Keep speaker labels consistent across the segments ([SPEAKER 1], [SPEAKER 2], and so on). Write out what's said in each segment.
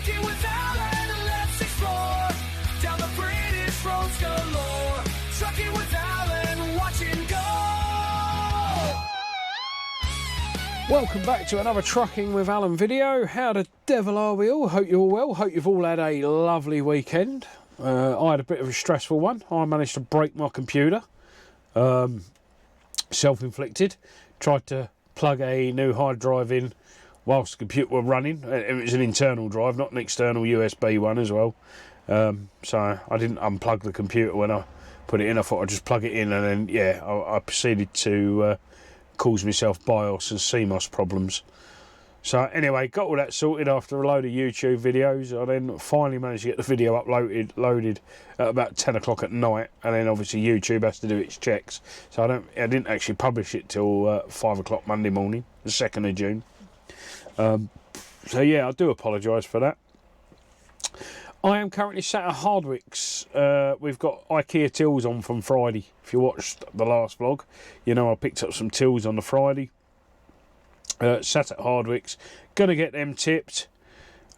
[SPEAKER 1] Trucking with Alan, let's explore down the British roads galore. Trucking with Alan, watch and go.
[SPEAKER 2] Welcome back to another Trucking with Alan video. How the devil are we all? Hope you're all well. Hope you've all had a lovely weekend. I had a bit of a stressful one. I managed to break my computer. Self-inflicted. Tried to plug a new hard drive in whilst the computer was running. It was an internal drive, not an external USB one as well. So I didn't unplug the computer when I put it in. I thought I'd just plug it in, and then yeah, I proceeded to cause myself BIOS and CMOS problems. So anyway, got all that sorted after a load of YouTube videos. I then finally managed to get the video loaded at about 10 o'clock at night, and then obviously YouTube has to do its checks. So I didn't actually publish it till 5 o'clock Monday morning, the 2nd of June. So yeah, I do apologise for that. I am currently sat at Hardwick's. We've got Ikea tills on from Friday. If you watched the last vlog, you know I picked up some tills on the Friday. Sat at Hardwick's, gonna get them tipped,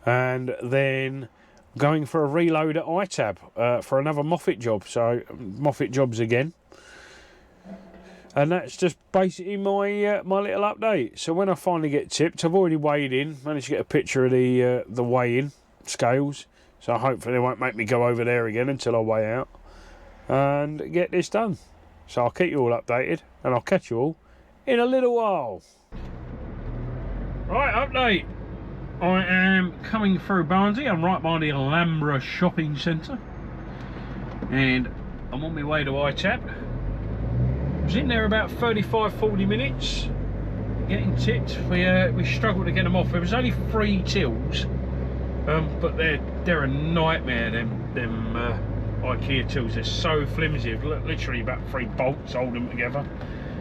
[SPEAKER 2] and then going for a reload at ITAB for another moffett job. So moffett jobs again, and that's just basically my my little update. So when I finally get tipped, I've already weighed in, managed to get a picture of the weigh-in scales. So hopefully they won't make me go over there again until I weigh out and get this done. So I'll keep you all updated, and I'll catch you all in a little while. Right, update. I am coming through Barnsley. I'm right by the Alhambra shopping centre, and I'm on my way to ITAB. I was in there about 35-40 minutes getting tipped. We struggled to get them off. There was only 3 tills, but they're a nightmare. Them Ikea tills. They're so flimsy. Literally about 3 bolts hold them together.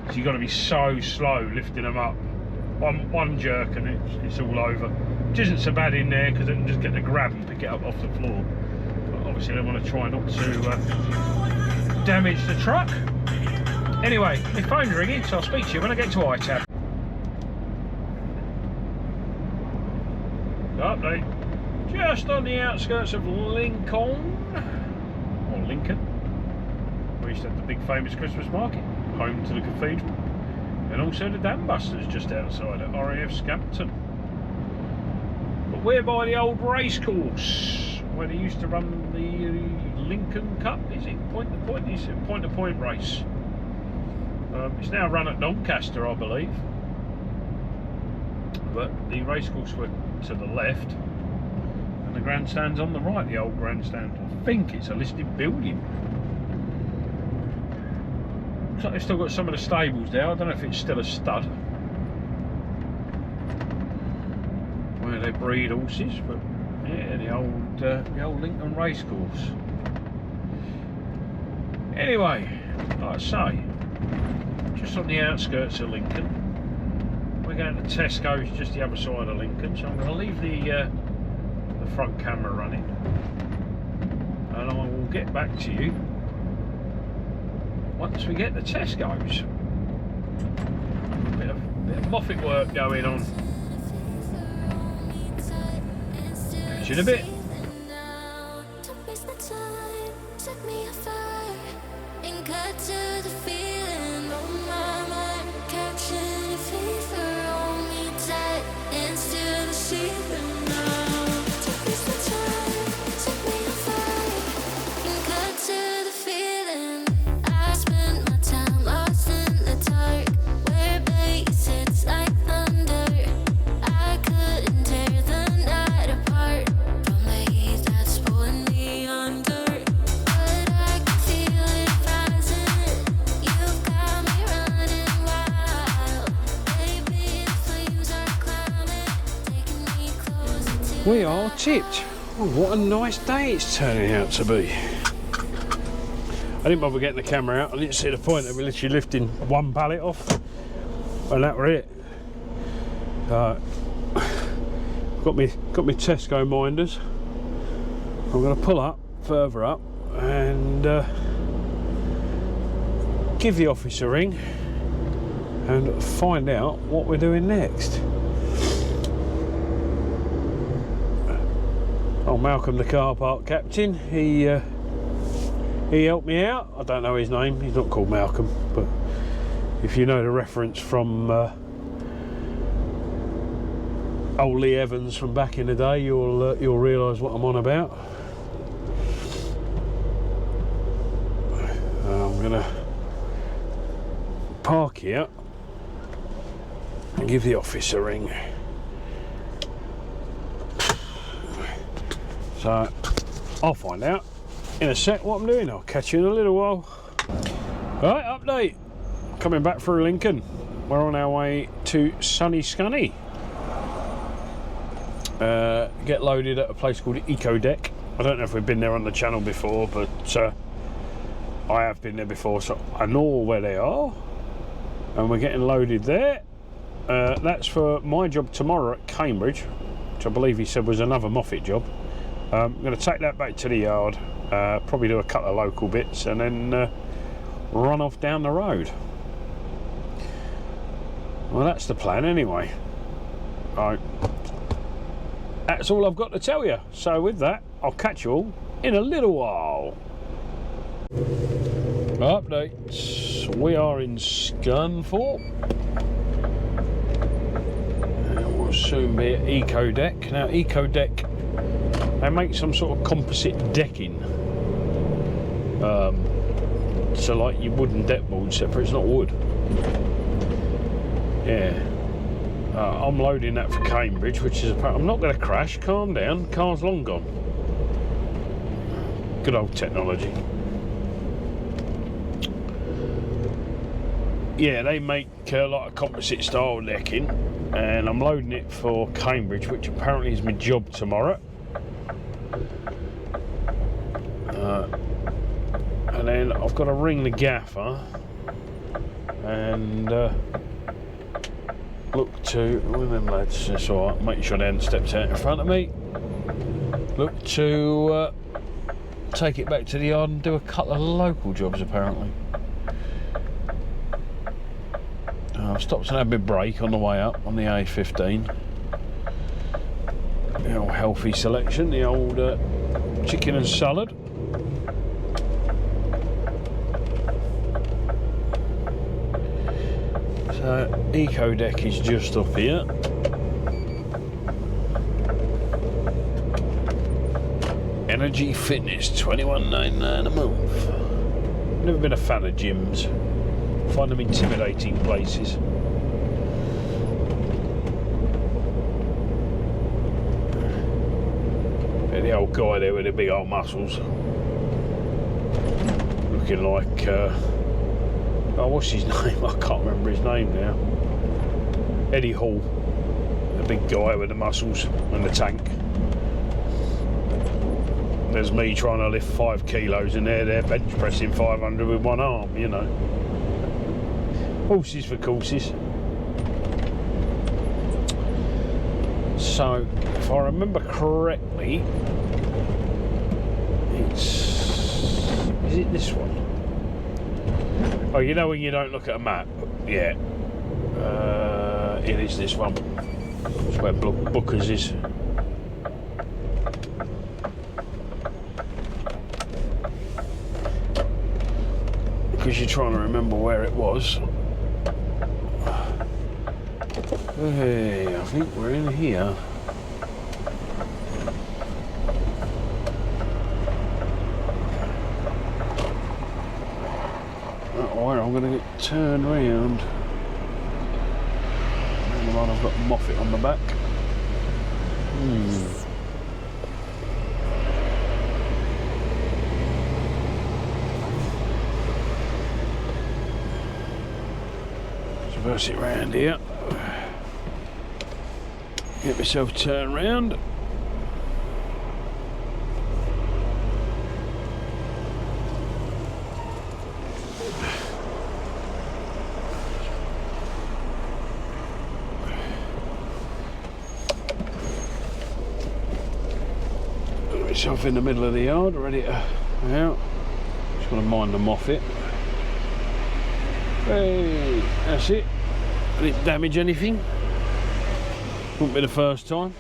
[SPEAKER 2] So you've got to be so slow lifting them up. One jerk and it's all over. Which isn't so bad in there because they can just get the grab and pick it up off the floor. But obviously they want to try not to damage the truck. Anyway, my phone's ringing, so I'll speak to you when I get to ITAB. Update. Just on the outskirts of Lincoln, or Lincoln. We used to have the big famous Christmas market, home to the cathedral. And also the Dam Busters just outside at RAF Scunthorpe. But we're by the old racecourse where they used to run the Lincoln Cup. Is it point to point? Is it point to point race? It's now run at Doncaster, I believe. But the racecourse were to the left, and the grandstand's on the right. The old grandstand. I think it's a listed building. Looks like they've still got some of the stables there. I don't know if it's still a stud where they breed horses, but yeah, the old Lincoln racecourse. Anyway, like I say, just on the outskirts of Lincoln. We're going to Tesco's just the other side of Lincoln, so I'm going to leave the front camera running, and I will get back to you once we get to Tesco's. Bit of moffett work going on. Catch you in a bit. We are tipped. Oh, what a nice day it's turning out to be. I didn't bother getting the camera out. I didn't see the point of literally lifting one pallet off, and that were it. Got me Tesco minders. I'm going to pull up further up and give the office a ring and find out what we're doing next. Oh, Malcolm, the car park captain, he helped me out. I don't know his name, he's not called Malcolm, but if you know the reference from old Lee Evans from back in the day, you'll realise what I'm on about. I'm gonna park here and give the office a ring. So I'll find out in a sec what I'm doing. I'll catch you in a little while. Right, update. Coming back through Lincoln. We're on our way to sunny Scunny. Get loaded at a place called Ikea. I don't know if we've been there on the channel before, but I have been there before, so I know where they are. And we're getting loaded there. That's for my job tomorrow at Cambridge, which I believe he said was another moffett job. I'm going to take that back to the yard, probably do a couple of local bits, and then run off down the road. Well, that's the plan anyway. Right. That's all I've got to tell you. So with that, I'll catch you all in a little while. Updates. We are in Scunthorpe. And we'll soon be at Ikea. Now, Ikea, they make some sort of composite decking. So like your wooden deck board, except for it's not wood. Yeah. I'm loading that for Cambridge, which is I'm not going to crash. Calm down. Car's long gone. Good old technology. Yeah, they make like a composite style decking, and I'm loading it for Cambridge, which apparently is my job tomorrow. And then I've got to ring the gaffer and look to one of them lads. It's all right. Make sure they haven't stepped out in front of me. Look to take it back to the yard and do a couple of local jobs apparently. I've stopped and had a break on the way up on the A15. The old healthy selection, the old chicken and salad. So Ikea is just up here. Energy Fitness, $21.99 a month. Never been a fan of gyms. Find them intimidating places. Yeah, the old guy there with the big old muscles, looking like oh, what's his name? I can't remember his name now. Eddie Hall, the big guy with the muscles and the tank. There's me trying to lift 5 kilos and they're bench pressing 500 with one arm, you know. Horses for courses. So, if I remember correctly, is it this one? Oh, you know when you don't look at a map? Yeah. It is this one. It's where Booker's is. Because you're trying to remember where it was. Hey, I think we're in here. Alright, I'm going to get turned round. Never mind, I've got moffett on the back. Traverse it round here. Get myself turned round. Put myself in the middle of the yard, ready to out. Just want to mind the moffett. Hey, that's it. Didn't damage anything. Wouldn't be the first time.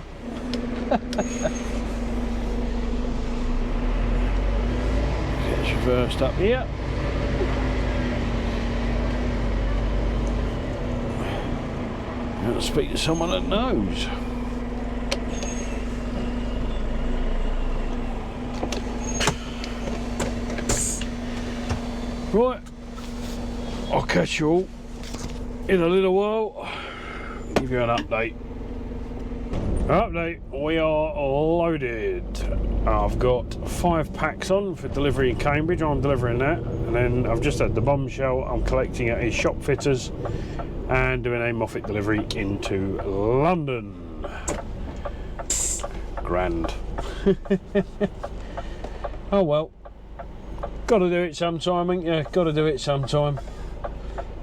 [SPEAKER 2] reversed up here. I'm going to speak to someone that knows. Right, I'll catch you all in a little while. Give you an update. We are loaded. I've got 5 packs on for delivery in Cambridge. I'm delivering that, and then I've just had the bombshell. I'm collecting at a shop fitters and doing a moffett delivery into London. Grand. Oh well, gotta do it sometime, ain't you? Gotta do it sometime.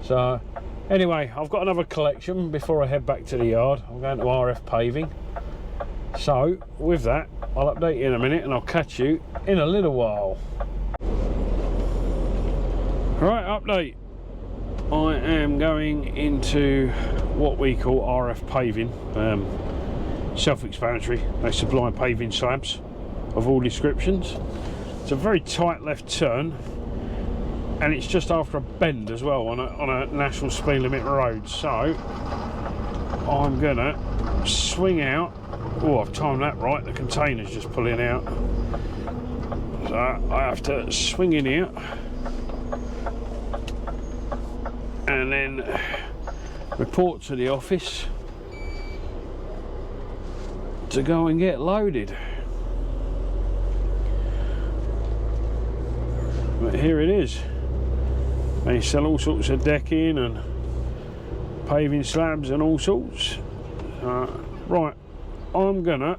[SPEAKER 2] So anyway, I've got another collection before I head back to the yard. I'm going to RF Paving. So with that, I'll update you in a minute and I'll catch you in a little while. Right, update. I am going into what we call RF Paving. Self-explanatory. They supply paving slabs of all descriptions. It's a very tight left turn, and it's just after a bend as well on a national speed limit road. So I'm gonna swing out. Oh, I've timed that right. The container's just pulling out, so I have to swing in here and then report to the office to go and get loaded. But here it is. They sell all sorts of decking and paving slabs and all sorts. Right, I'm gonna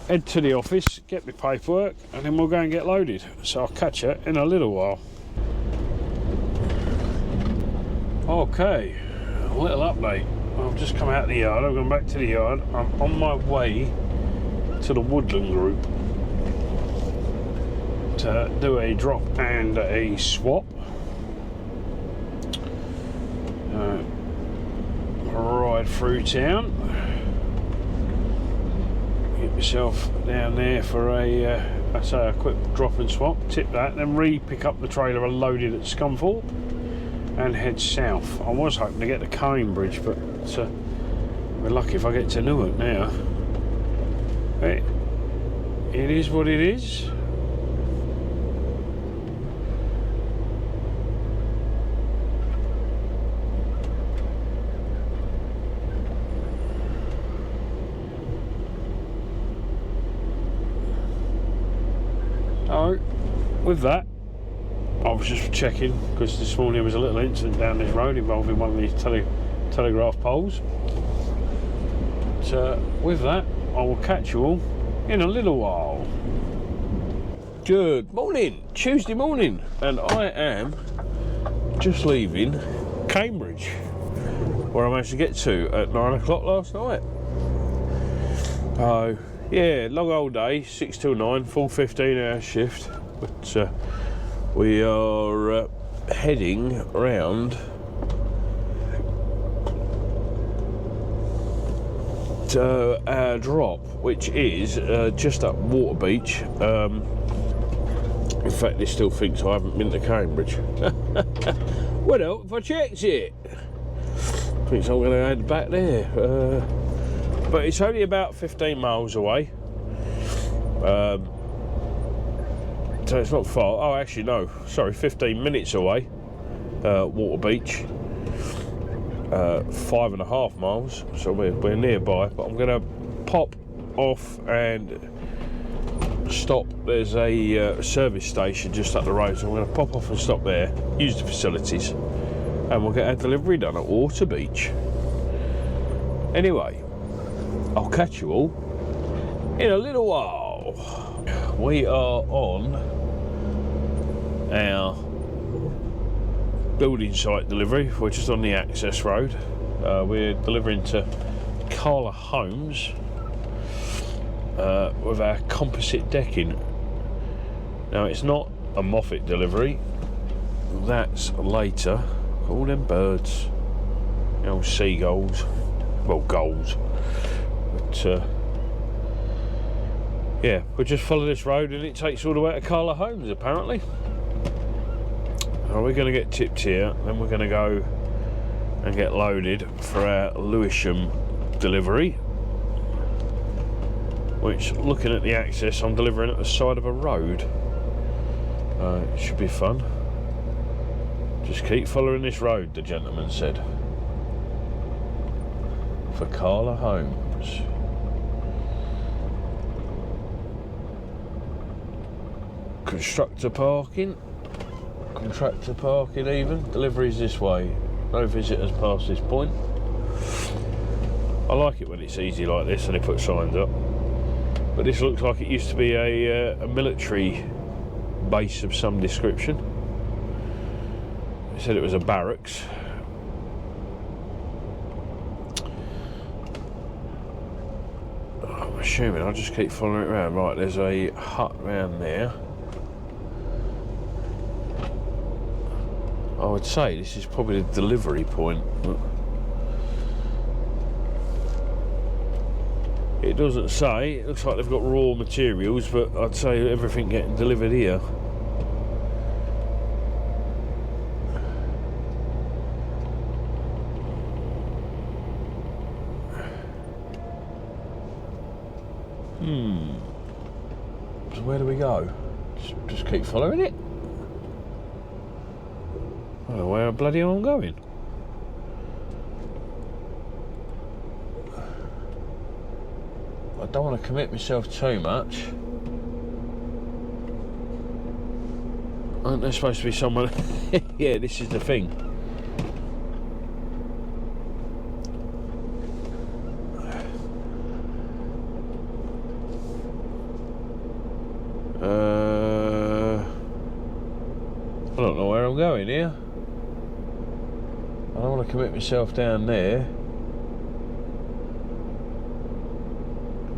[SPEAKER 2] head to the office, get my paperwork, and then we'll go and get loaded. So I'll catch you in a little while. Okay, a little update. I've just come out of the yard. I've gone back to the yard. I'm on my way to the Woodland Group to do a drop and a swap. Ride through town, get myself down there for a quick drop and swap, tip that, then pick up the trailer loaded at Scunthorpe and head south. I was hoping to get to Cambridge, but we're lucky if I get to Newark now. It is what it is. So, with that, I was just checking, because this morning there was a little incident down this road involving one of these telegraph poles. So, with that, I will catch you all in a little while. Good morning, Tuesday morning, and I am just leaving Cambridge, where I managed to get to at 9 o'clock last night. Oh, yeah, long old day, 6 till 9, full 15-hour shift, but we are heading round to our drop, which is just up Waterbeach. In fact, he still thinks I haven't been to Cambridge. Well, if I checked it, thinks I'm going to head back there. But it's only about 15 miles away. So it's not far. Oh, actually, no. Sorry, 15 minutes away. Waterbeach. 5.5 miles. So we're nearby. But I'm going to pop off and stop. There's a service station just up the road. So I'm going to pop off and stop there. Use the facilities. And we'll get our delivery done at Waterbeach. Anyway, I'll catch you all in a little while. We are on our building site delivery. We're just on the access road. We're delivering to Carla Homes with our composite decking. Now, it's not a moffett delivery. That's later. All them birds, the old seagulls, well, gulls. But Yeah, we'll just follow this road and it takes all the way to Carla Homes apparently. We're going to get tipped here, then we're going to go and get loaded for our Lewisham Delivery, which, looking at the access, I'm delivering at the side of a road. It should be fun. Just keep following this road, the gentleman said. For Carla Homes. Constructor parking. Contractor parking even. Deliveries this way. No visitors past this point. I like it when it's easy like this and they put signs up. But this looks like it used to be a military base of some description. They said it was a barracks. I'm assuming I'll just keep following it around. Right, there's a hut round there. I would say this is probably the delivery point. It doesn't say. It looks like they've got raw materials, but I'd say everything getting delivered here. So where do we go? Just keep following it? I don't know where bloody I'm going. I don't want to commit myself too much. Aren't there supposed to be someone? Yeah, this is the thing. I don't know where I'm going here. I don't want to commit myself down there.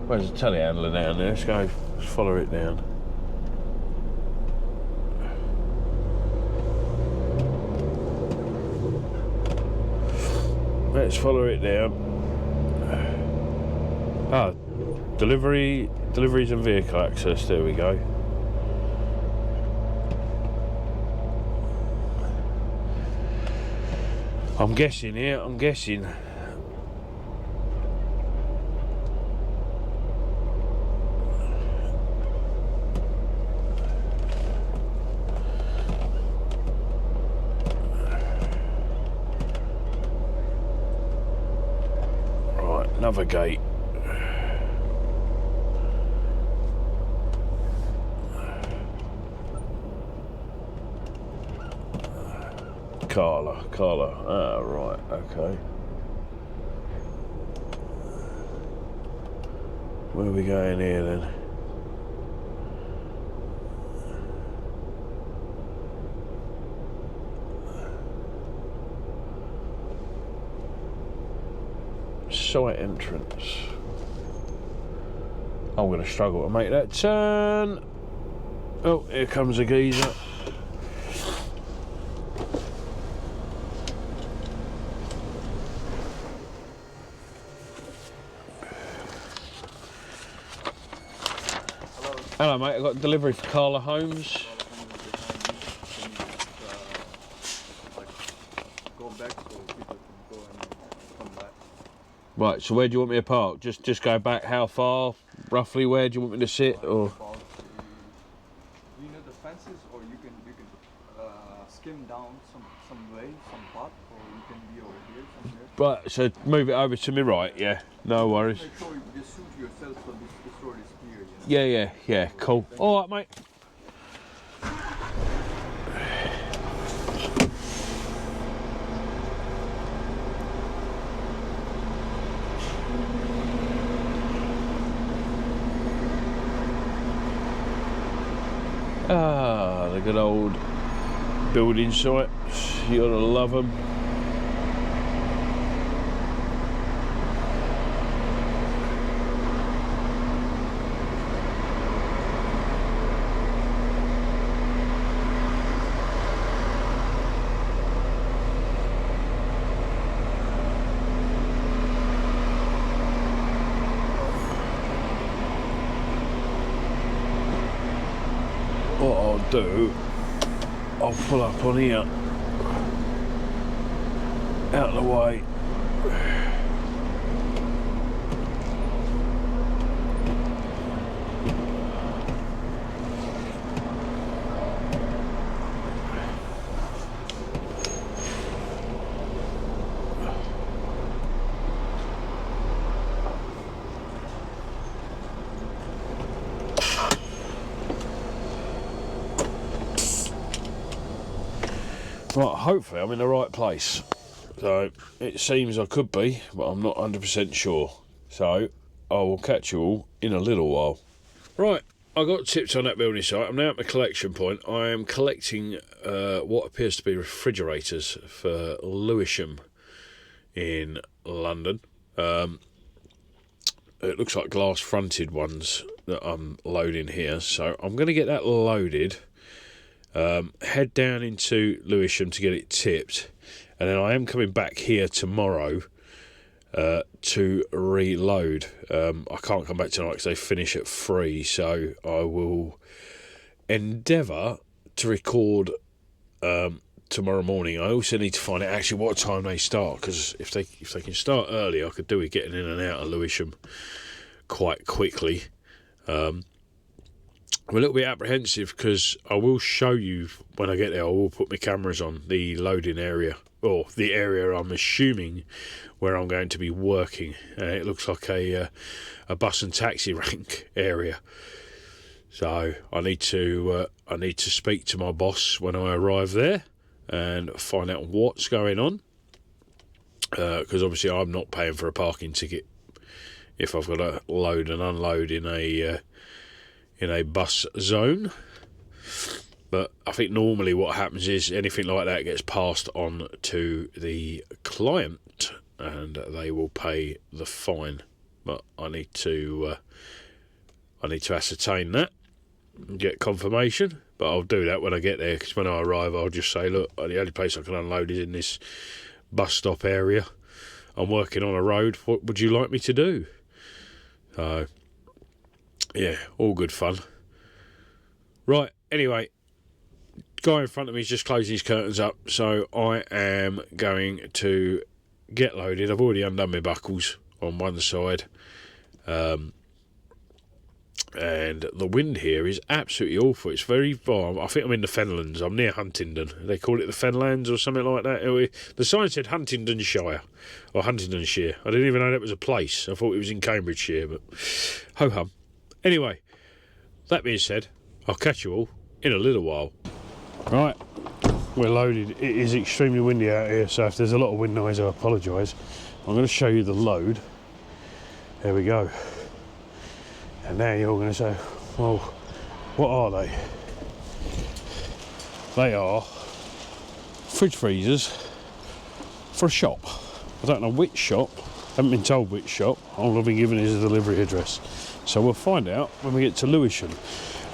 [SPEAKER 2] Where's the telehandler down there? Let's go, let's follow it down. Let's follow it down. Ah, deliveries and vehicle access, there we go. I'm guessing here, I'm guessing. Right, another gate. Carla. Ah, right, okay. Where are we going here then? Site entrance. I'm going to struggle to make that turn. Oh, here comes a geezer. Hello mate, I've got a delivery for Carla Homes.
[SPEAKER 3] Go back so people can go and come back.
[SPEAKER 2] Right, so where do you want me to park? Just go back how far? Roughly where do you want me to sit? Or
[SPEAKER 3] You know the fences, or you can skim down some way, some path, or you can be over here somewhere.
[SPEAKER 2] right, so move it over to me right, yeah. No worries.
[SPEAKER 3] Make sure you just suit yourself so this road is clear, you know?
[SPEAKER 2] Yeah, cool. Alright mate. Ah, the good old building sites, you gotta love them. I'll do, I'll pull up on here, out of the way. Right, hopefully I'm in the right place. So, it seems I could be, but I'm not 100% sure. So, I will catch you all in a little while. Right, I got tips on that building site. I'm now at my collection point. I am collecting what appears to be refrigerators for Lewisham in London. It looks like glass-fronted ones that I'm loading here. So, I'm going to get that loaded. Head down into Lewisham to get it tipped, and then I am coming back here tomorrow to reload. I can't come back tonight because they finish at 3, so I will endeavour to record tomorrow morning. I also need to find out actually what time they start, because if they can start early, I could do with getting in and out of Lewisham quite quickly. I'm a little bit apprehensive because I will show you when I get there. I will put my cameras on the loading area, or the area I'm assuming where I'm going to be working. It looks like a bus and taxi rank area. So I need to speak to my boss when I arrive there and find out what's going on. Because obviously I'm not paying for a parking ticket if I've got to load and unload in a bus zone. But I think normally what happens is anything like that gets passed on to the client and they will pay the fine. But I need to ascertain that and get confirmation. But I'll do that when I get there, because when I arrive I'll just say, look, the only place I can unload is in this bus stop area. I'm working on a road. What would you like me to do? So yeah, all good fun. Right, anyway, guy in front of me is just closing his curtains up, so I am going to get loaded. I've already undone my buckles on one side, and the wind here is absolutely awful. It's very, well, I think I'm in the Fenlands. I'm near Huntingdon. They call it the Fenlands or something like that. The sign said Huntingdonshire or Huntingdonshire. I didn't even know that was a place. I thought it was in Cambridgeshire, but ho-hum. Anyway, that being said, I'll catch you all in a little while. Right, we're loaded. It is extremely windy out here, so if there's a lot of wind noise, I apologise. I'm going to show you the load. There we go. And now you're going to say, well, what are they? They are fridge freezers for a shop. I don't know which shop. I haven't been told which shop. All I've been given is a delivery address. So we'll find out when we get to Lewisham.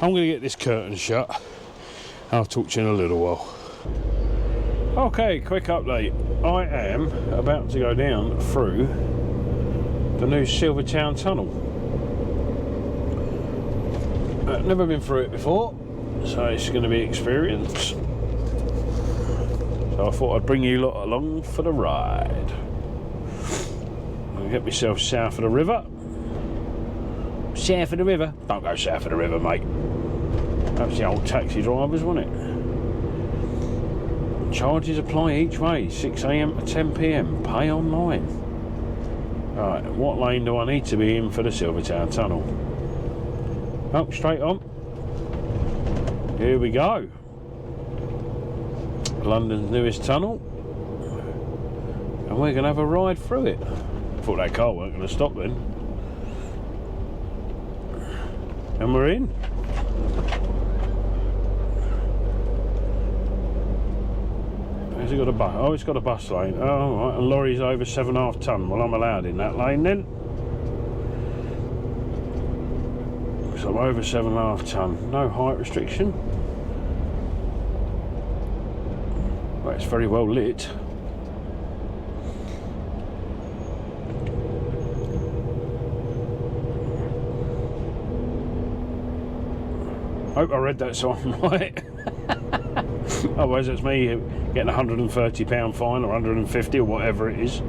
[SPEAKER 2] I'm going to get this curtain shut. I'll talk to you in a little while. Okay, quick update. I am about to go down through the new Silvertown Tunnel. I've never been through it before, so it's going to be experience. So I thought I'd bring you lot along for the ride. I'll get myself south of the river. South of the river? Don't go south of the river, mate. That's the old taxi drivers, wasn't it? Charges apply each way, 6 AM to 10 PM. Pay online. Right, what lane do I need to be in for the Silvertown Tunnel? Oh, straight on. Here we go. London's newest tunnel. And we're going to have a ride through it. Thought that car weren't going to stop then. And we're in. Has it got a bus? Oh, it's got a bus lane. Oh, right. And lorries over 7.5 tonne. Well, I'm allowed in that lane then. So I'm over 7.5 tonne. No height restriction. Well, it's very well lit. Hope I read that sign right. Otherwise it's me getting a £130 fine or 150 or whatever it is.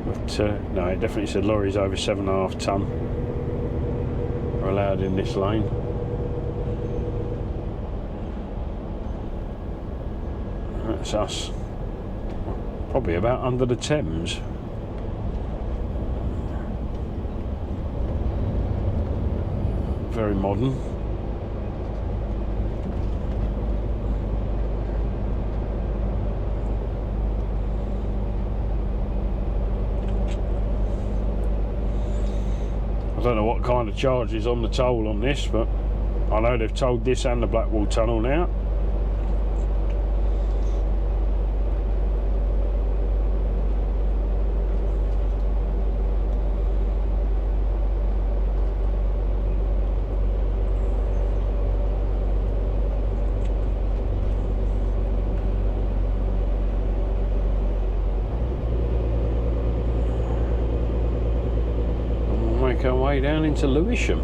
[SPEAKER 2] But no, it definitely said lorries over 7.5 tonne are allowed in this lane. That's us. Probably about under the Thames. Very modern. I don't know what kind of charge is on the toll on this, but I know they've tolled this and the Blackwall Tunnel now. Our way down into Lewisham.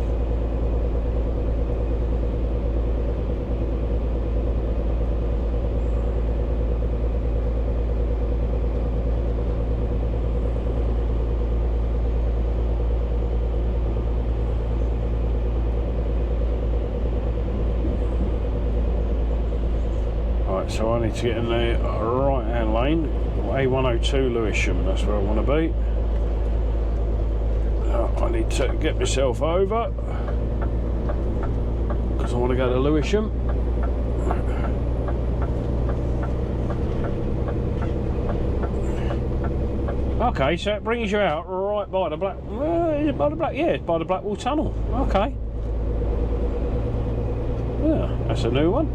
[SPEAKER 2] Right, so I need to get in the right hand lane, A102 Lewisham, that's where I want to be. I need to get myself over because I want to go to Lewisham. Okay, so it brings you out right by the is it by the yeah, it's by the Blackwall Tunnel. Okay. Yeah, that's a new one.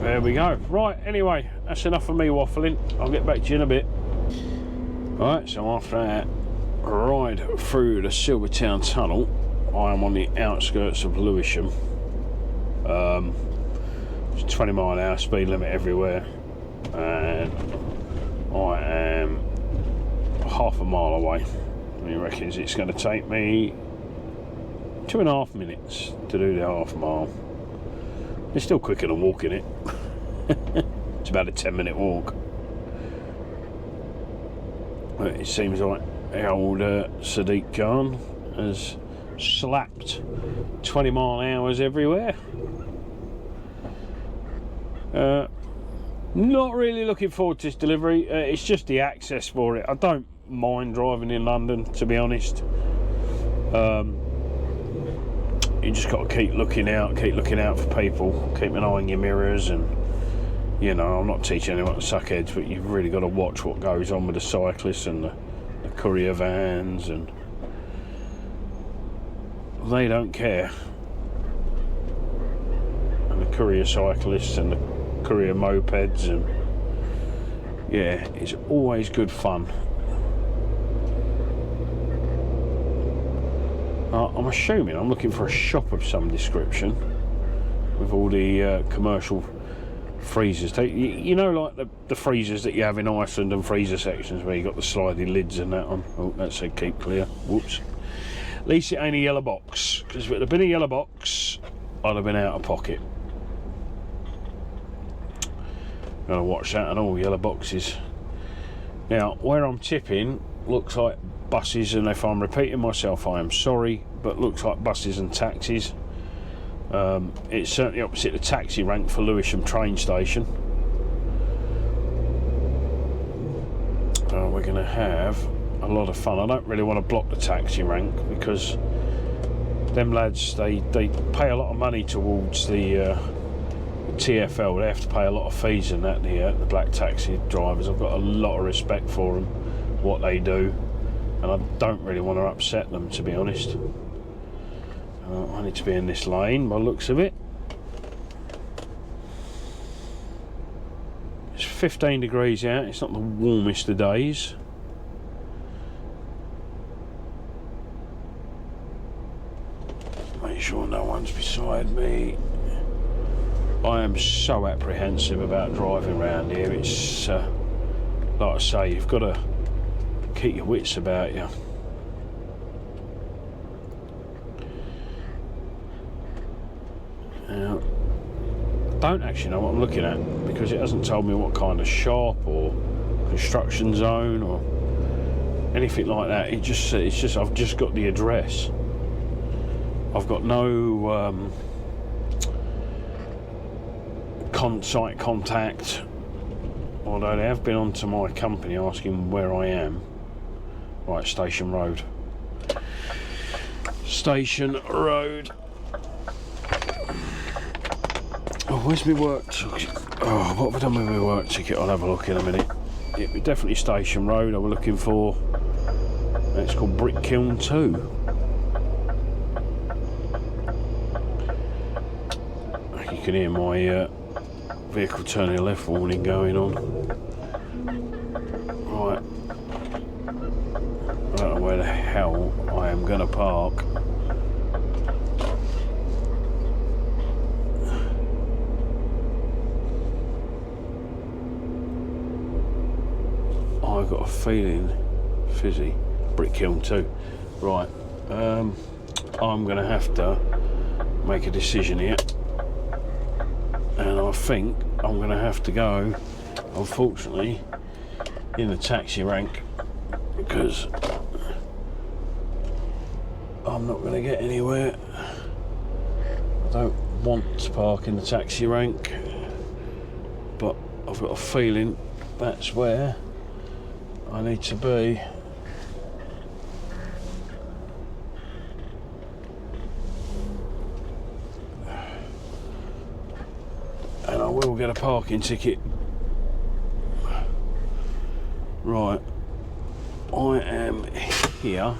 [SPEAKER 2] There we go. Right, anyway, that's enough of me waffling. I'll get back to you in a bit. Right, so after that ride through the Silvertown Tunnel, I am on the outskirts of Lewisham. It's 20-mile-an-hour speed limit everywhere, and I am half a mile away. He reckons it's going to take me 2.5 minutes to do the half mile. It's still quicker than walking it. It's about a 10-minute walk. It seems like the old Sadiq Khan has slapped 20-mile-an-hours everywhere. Not really looking forward to this delivery. It's just the access for it. I don't mind driving in London, to be honest. You just got to keep looking out for people, keep an eye on your mirrors, and you know, I'm not teaching anyone to suck heads, but you've really got to watch what goes on with the cyclists and the courier vans, and they don't care. And the courier cyclists and the courier mopeds, and yeah, it's always good fun. I'm assuming I'm looking for a shop of some description with all the commercial freezers. You know, like the freezers that you have in Iceland and freezer sections where you got the sliding lids and that on. Oh, that said keep clear. Whoops. At least it ain't a yellow box, because if it had been a yellow box, I'd have been out of pocket. Gotta watch that and all yellow boxes. Now, where I'm tipping looks like buses, and if I'm repeating myself, I am sorry, but looks like buses and taxis. It's certainly opposite the taxi rank for Lewisham train station. We're going to have a lot of fun. I don't really want to block the taxi rank because them lads, they pay a lot of money towards the TfL. They have to pay a lot of fees and that, the black taxi drivers. I've got a lot of respect for them, what they do, and I don't really want to upset them, to be honest. I need to be in this lane by the looks of it. It's 15 degrees out, it's not the warmest of days. Make sure no one's beside me. I am so apprehensive about driving around here. It's like I say, you've got to keep your wits about you. don't actually know what I'm looking at because it hasn't told me what kind of shop or construction zone or anything like that. It's just I've just got the address. I've got no site contact, although they have been onto my company asking where I am. Right, Station Road. Station Road. Oh, where's my work ticket? Oh, what have I done with my work ticket? I'll have a look in a minute. It was definitely Station Road I was looking for. It's called Brick Kiln 2. You can hear my vehicle turning left warning going on. Right. I don't know where the hell I am going to park. I've got a feeling, fizzy, Brick Kiln 2. Right, I'm going to have to make a decision here. And I think I'm going to have to go, unfortunately, in the taxi rank because I'm not going to get anywhere. I don't want to park in the taxi rank, but I've got a feeling that's where I need to be. And I will get a parking ticket. Right, I am here.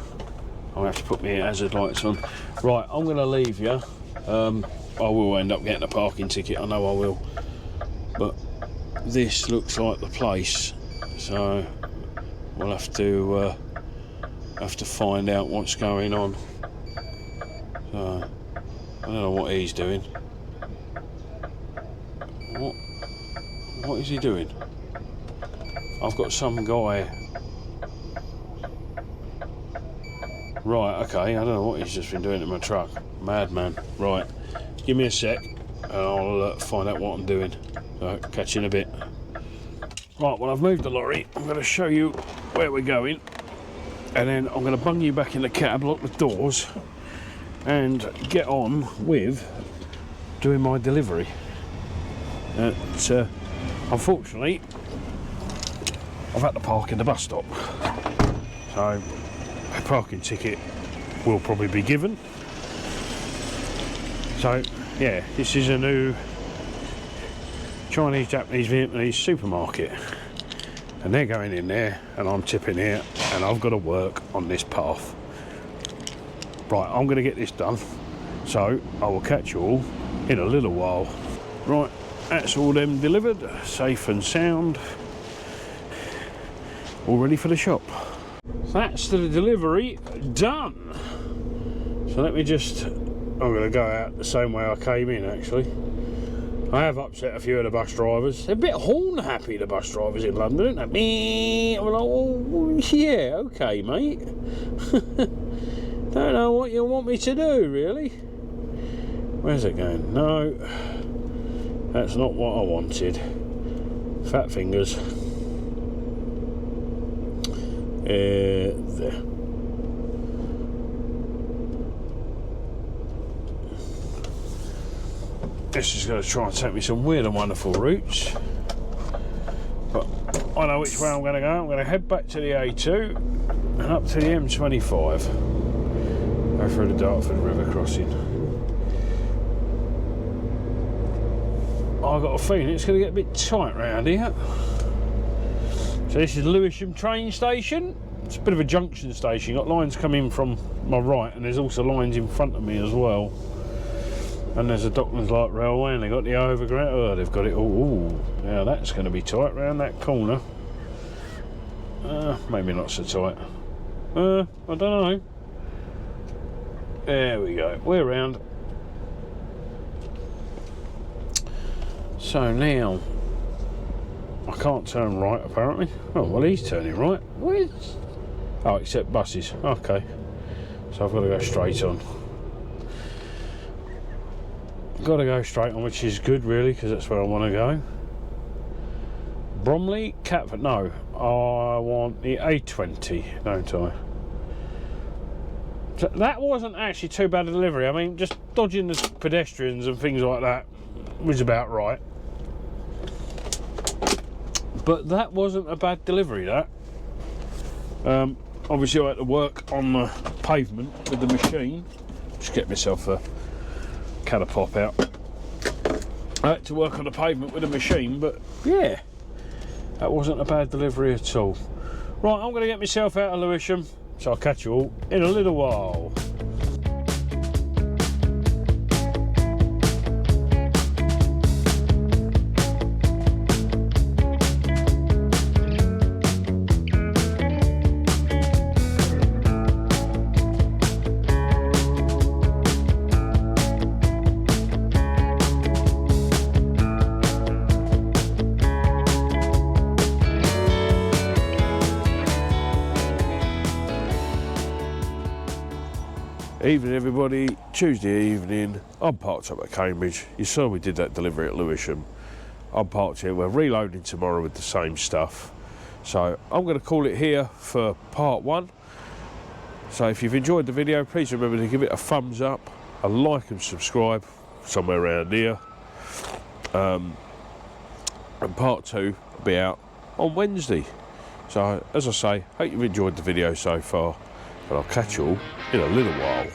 [SPEAKER 2] I'll have to put my hazard lights on. Right, I'm going to leave you. I will end up getting a parking ticket, I know I will. But this looks like the place, so we'll have to find out what's going on. So I don't know what he's doing. What is he doing? I've got some guy. Right, okay, I don't know what he's just been doing to my truck. Madman. Right, give me a sec and I'll find out what I'm doing. So, catch you in a bit. Right, well, I've moved the lorry. I'm going to show you where we're going. And then I'm going to bung you back in the cab, lock the doors, and get on with doing my delivery. Unfortunately, I've had to park in the bus stop. So, a parking ticket will probably be given. So, yeah, this is a new Chinese, Japanese, Vietnamese supermarket. And they're going in there, and I'm tipping here, and I've got to work on this path. Right, I'm going to get this done. So, I will catch you all in a little while. Right, that's all them delivered, safe and sound. All ready for the shop. That's the delivery done. So let me just, I'm going to go out the same way I came in actually. I have upset a few of the bus drivers. They're a bit horn happy, the bus drivers in London, aren't they? I'm like, oh, yeah, okay, mate. Don't know what you want me to do, really. Where's it going? No, that's not what I wanted. Fat fingers. There. This is going to try and take me some weird and wonderful routes, but I know which way I'm going to go. I'm going to head back to the A2 and up to the M25, go through the Dartford River crossing. I've got a feeling it's going to get a bit tight round here. So this is Lewisham train station. It's a bit of a junction station. You've got lines coming from my right, and there's also lines in front of me as well. And there's a Docklands Light Railway, and they've got the overground. Oh, they've got it all. Ooh, now that's going to be tight round that corner. Maybe not so tight. I don't know. There we go. We're round. So now I can't turn right apparently. Oh well, he's turning right. Where's? Oh, except buses. Okay. So I've got to go straight on. got to go straight on, which is good really, because that's where I want to go. Bromley, Catford, no, I want the A20, don't I? So that wasn't actually too bad a delivery. I mean, just dodging the pedestrians and things like that was about right. But that wasn't a bad delivery, that. Obviously I had to work on the pavement with the machine. Just get myself a can of pop out. I had to work on the pavement with the machine, but yeah, that wasn't a bad delivery at all. Right, I'm going to get myself out of Lewisham, so I'll catch you all in a little while. Evening everybody, Tuesday evening. I'm parked up at Cambridge. You saw we did that delivery at Lewisham. I'm parked here, we're reloading tomorrow with the same stuff. So I'm going to call it here for part one. So if you've enjoyed the video, please remember to give it a thumbs up, a like and subscribe somewhere around here. And part two will be out on Wednesday. So as I say, hope you've enjoyed the video so far. But I'll catch you all in a little while.